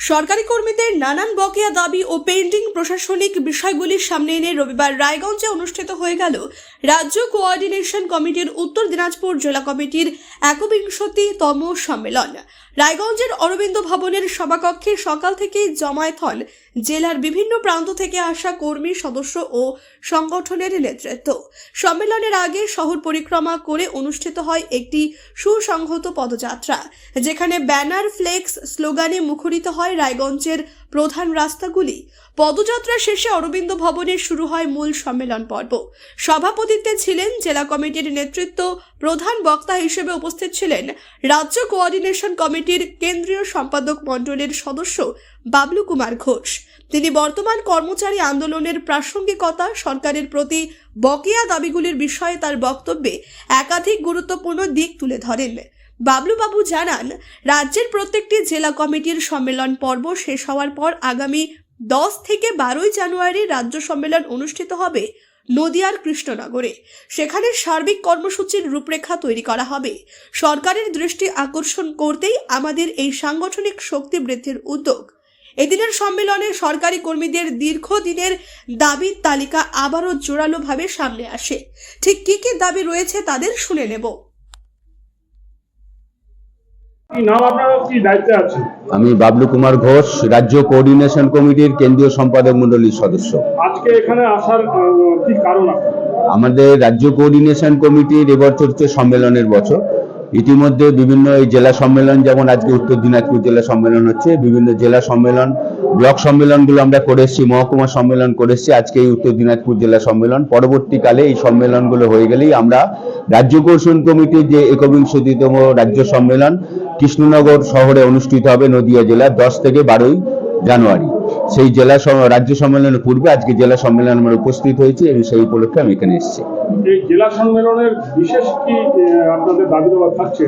সরকারি কর্মীদের নানান বকেয়া দাবি ও পেন্ডিং প্রশাসনিক বিষয়গুলির সামনে এনে রবিবার রায়গঞ্জে অনুষ্ঠিত হয়ে গেল রাজ্য কোঅর্ডিনেশন কমিটির উত্তর দিনাজপুর জেলা কমিটির একবিংশতিতম সম্মেলন। রায়গঞ্জের অরবিন্দ ভবনের সভাকক্ষে সকাল থেকেই জমায়েত হন জেলার বিভিন্ন প্রান্ত থেকে আসা কর্মী, সদস্য ও সংগঠনের নেতৃত্ব। সম্মেলনের আগে শহর পরিক্রমা করে অনুষ্ঠিত হয় একটি সুসংহত পদযাত্রা, যেখানে ব্যানার, ফ্লেক্স, স্লোগানে মুখরিত হয় রায়গঞ্জের প্রধান রাস্তাগুলি। পদযাত্রা শেষে অরবিন্দ ভবনে শুরু হয় মূল সম্মেলন পর্ব। সভাপতিত্বে ছিলেন জেলা কমিটির নেতৃত্ব। প্রধান বক্তা হিসেবে উপস্থিত ছিলেন রাজ্য কোঅর্ডিনেশন কমিটির কেন্দ্রীয় সম্পাদক মণ্ডলের সদস্য বাবলু কুমার ঘোষ। তিনি বর্তমান কর্মচারী আন্দোলনের প্রাসঙ্গিকতা, সরকারের প্রতি বকেয়া দাবিগুলির বিষয়ে তার বক্তব্যে একাধিক গুরুত্বপূর্ণ দিক তুলে ধরেন। বাবলু জানান, রাজ্যের প্রত্যেকটি জেলা কমিটির সম্মেলন পর্ব শেষ হওয়ার পর আগামী 10 থেকে 12 জানুয়ারি রাজ্য সম্মেলন অনুষ্ঠিত হবে নদিয়ার কৃষ্ণনগরে। সেখানে সার্বিক কর্মসূচির রূপরেখা তৈরি করা হবে। সরকারের দৃষ্টি আকর্ষণ করতেই আমাদের এই সাংগঠনিক শক্তি বৃদ্ধির উদ্যোগ। এদিনের সম্মেলনে সরকারি কর্মীদের দীর্ঘদিনের দাবির তালিকা আবারও জোরালোভাবে সামনে আসে। ঠিক কি কি দাবি রয়েছে তাদের শুনে নেব। আমি বাবলু কুমার ঘোষ, রাজ্য কোঅর্ডিনেশন কমিটির কেন্দ্রীয় সম্পাদক মণ্ডলীর সদস্য। আজকে এখানে আসার কি কারণ? আমাদের রাজ্য কোঅর্ডিনেশন কমিটির এবছর হচ্ছে সম্মেলনের বছর। ইতিমধ্যে বিভিন্ন জেলা সম্মেলন, যেমন আজকে উত্তর দিনাজপুর জেলা সম্মেলন হচ্ছে, বিভিন্ন জেলা সম্মেলন, ব্লক সম্মেলনগুলো আমরা করে এসেছি, মহকুমা সম্মেলন করে এসেছি। আজকে এই উত্তর দিনাজপুর জেলা সম্মেলন। পরবর্তীকালে এই সম্মেলনগুলো হয়ে গেলেই আমরা রাজ্য কোঅর্ডিনেশন কমিটির যে একবিংশতিতম রাজ্য সম্মেলন কৃষ্ণনগর শহরে অনুষ্ঠিত হবে নদিয়া জেলার 10 থেকে 12 জানুয়ারি। সেই জেলা রাজ্য সম্মেলনের পূর্বে আজকে জেলা সম্মেলন আমরা উপস্থিত হয়েছি এবং সেই উপলক্ষে আমি এখানে এসেছি। এই জেলা সম্মেলনের বিশেষ কি আপনাদের দাবি দেওয়া থাকছে?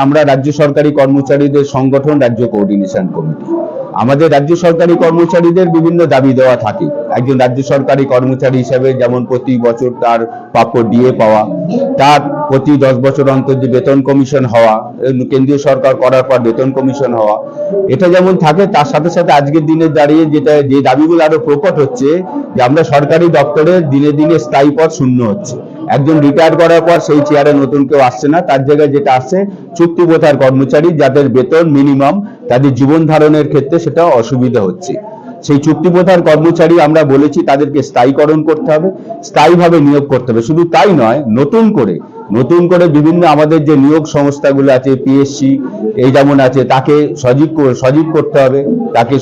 আমরা রাজ্য সরকারি কর্মচারীদের সংগঠন রাজ্য কোঅর্ডিনেশন কমিটি। আমাদের রাজ্য সরকারি কর্মচারীদের বিভিন্ন দাবি দেওয়া থাকে। একজন রাজ্য সরকারি কর্মচারী হিসেবে যেমন প্রতি বছর তার প্রাপ্য ডিএ পাওয়া, তার প্রতি 10 বছর অন্তর যে বেতন কমিশন হওয়া, কেন্দ্রীয় সরকার করার পর বেতন কমিশন হওয়া, এটা যেমন থাকে, তার সাথে সাথে আজকের দিনে দাঁড়িয়ে যে দাবিগুলো আরো প্রকট হচ্ছে যে আমরা সরকারি দপ্তরে দিনে দিনে স্থায়ী পদ শূন্য হচ্ছে। একজন রিটায়ার করার পর সেই চেয়ারে নতুন কেউ আসছে না, তার জায়গায় যেটা আসছে চুক্তিপ্রথার কর্মচারী, যাদের বেতন মিনিমাম, তাদের জীবন ধারণের ক্ষেত্রে সেটা অসুবিধা হচ্ছে। সেই চুক্তিপ্রথার কর্মচারী আমরা বলেছি তাদেরকে স্থায়ীকরণ করতে হবে, স্থায়ীভাবে নিয়োগ করতে হবে। শুধু তাই নয়, নতুন করে বিভিন্ন আমাদের যে নিয়োগ সংস্থাগুলো আছে, পিএসসি এই যেমন আছে, তাকে সজীব করতে হবে, তাকে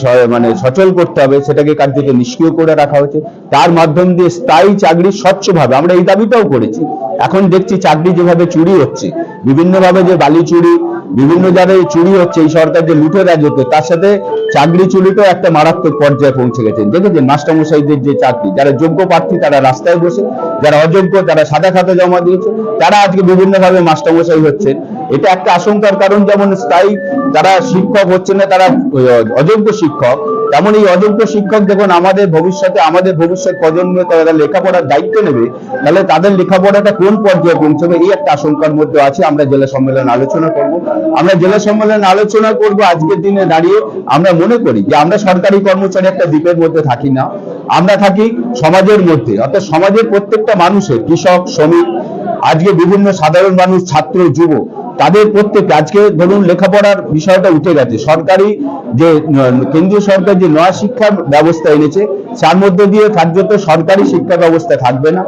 সচল করতে হবে, সেটাকে কার্যত নিষ্ক্রিয় করে রাখা হয়েছে। তার মাধ্যম দিয়ে স্থায়ী চাকরি স্বচ্ছভাবে, আমরা এই দাবিটাও করেছি। এখন দেখছি চাকরি যেভাবে চুরি হচ্ছে, বিভিন্নভাবে যে বালি চুরি, বিভিন্ন জায়গায় চুরি হচ্ছে, এই সরকার যে লুটের রাজত্ব, তার সাথে চাকরি চুরিটাও একটা মারাত্মক পর্যায়ে পৌঁছে গেছেন। দেখেছেন মাস্টারমশাইদের যে চাকরি, যারা যোগ্য প্রার্থী তারা রাস্তায় বসে, যারা অযোগ্য তারা সাদা খাতা জমা দিয়েছে, তারা আজকে বিভিন্নভাবে মাস্টারমশাই হচ্ছেন। এটা একটা আশঙ্কার কারণ। যেমন স্থায়ী যারা শিক্ষক হচ্ছেন না, তারা অযোগ্য শিক্ষক, তেমন এই অযোগ্য শিক্ষক যখন আমাদের ভবিষ্যৎ প্রজন্মে তারা লেখাপড়ার দায়িত্ব নেবে, তাহলে তাদের লেখাপড়াটা কোন পর্যায়ে পৌঁছবে, এই একটা আশঙ্কার মধ্যে আছে। আমরা জেলা সম্মেলন আলোচনা করব। আজকের দিনে দাঁড়িয়ে আমরা মনে করি যে আমরা সরকারি কর্মচারী একটা দ্বীপের মধ্যে থাকি না, আমরা থাকি সমাজের মধ্যে। অর্থাৎ সমাজের প্রত্যেকটা মানুষের, কৃষক, শ্রমিক, আজকে বিভিন্ন সাধারণ মানুষ, ছাত্র, যুব, তাদের প্রত্যেকে আজকে ধরুন লেখাপড়ার বিষয়টা উঠে গেছে। সরকারি যে কেন্দ্রীয় সরকার যে নয়া শিক্ষা ব্যবস্থা এনেছে, তার মধ্যে দিয়ে কার্যত সরকারি শিক্ষা ব্যবস্থা থাকবে না।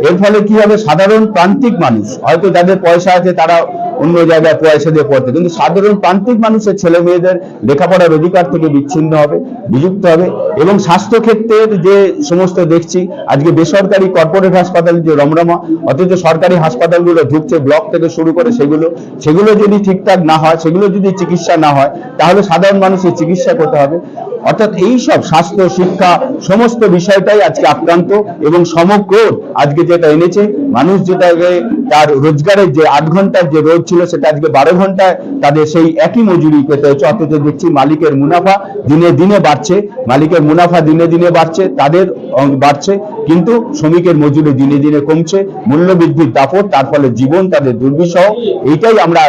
এর ফলে কি হবে, সাধারণ প্রান্তিক মানুষ, হয়তো যাদের পয়সা আছে তারা অন্য জায়গায় পয়সা দিয়ে পড়তে, কিন্তু সাধারণ প্রান্তিক মানুষের ছেলে মেয়েদের লেখাপড়ার অধিকার থেকে বিচ্ছিন্ন হবে, বিযুক্ত হবে। এবং স্বাস্থ্য ক্ষেত্রের যে সমস্ত দেখছি আজকে বেসরকারি কর্পোরেট হাসপাতাল যে রমরমা, অথচ সরকারি হাসপাতালগুলো ঢুকছে, ব্লক থেকে শুরু করে সেগুলো যদি ঠিকঠাক না হয়, সেগুলো যদি চিকিৎসা না হয়, তাহলে সাধারণ মানুষের চিকিৎসা করতে হবে। অর্থাৎ এই সব স্বাস্থ্য, শিক্ষা, সমস্ত বিষয়টাই আজকে আক্রান্ত। এবং সমগ্র আজকে যেটা এনেছে, মানুষ যেটাকে তার রোজগারের যে 8 ঘন্টার যে রোজ ছিল, সেটা আজকে 12 ঘন্টায় তাদের সেই একই মজুরি পেতে হচ্ছে। অথচ দেখছি মালিকের মুনাফা দিনে দিনে বাড়ছে, তাদের বাড়ছে, কিন্তু শ্রমিকের মজুরি দিনে দিনে কমছে, মূল্যবৃদ্ধির দাপট, তার ফলে জীবন তাদের দুর্বিষহ। এইটাই আমরা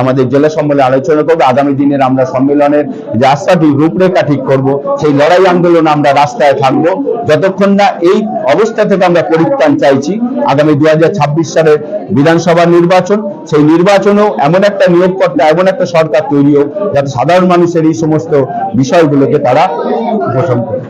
আমাদের জেলা সম্মেলনে আলোচনা করবো। আগামী দিনের আমরা সম্মেলনের যে আস্থাটি রূপরেখা ঠিক করব, সেই লড়াই আন্দোলনে আমরা রাস্তায় থাকবো যতক্ষণ না এই অবস্থা থেকে আমরা পরিত্রাণ চাইছি। আগামী 2026 সালের বিধানসভা নির্বাচন, সেই নির্বাচনেও এমন একটা নিয়োগকর্তা, এমন একটা সরকার তৈরি হোক যাতে সাধারণ মানুষের এই সমস্ত বিষয়গুলোকে তারা উপশম করে।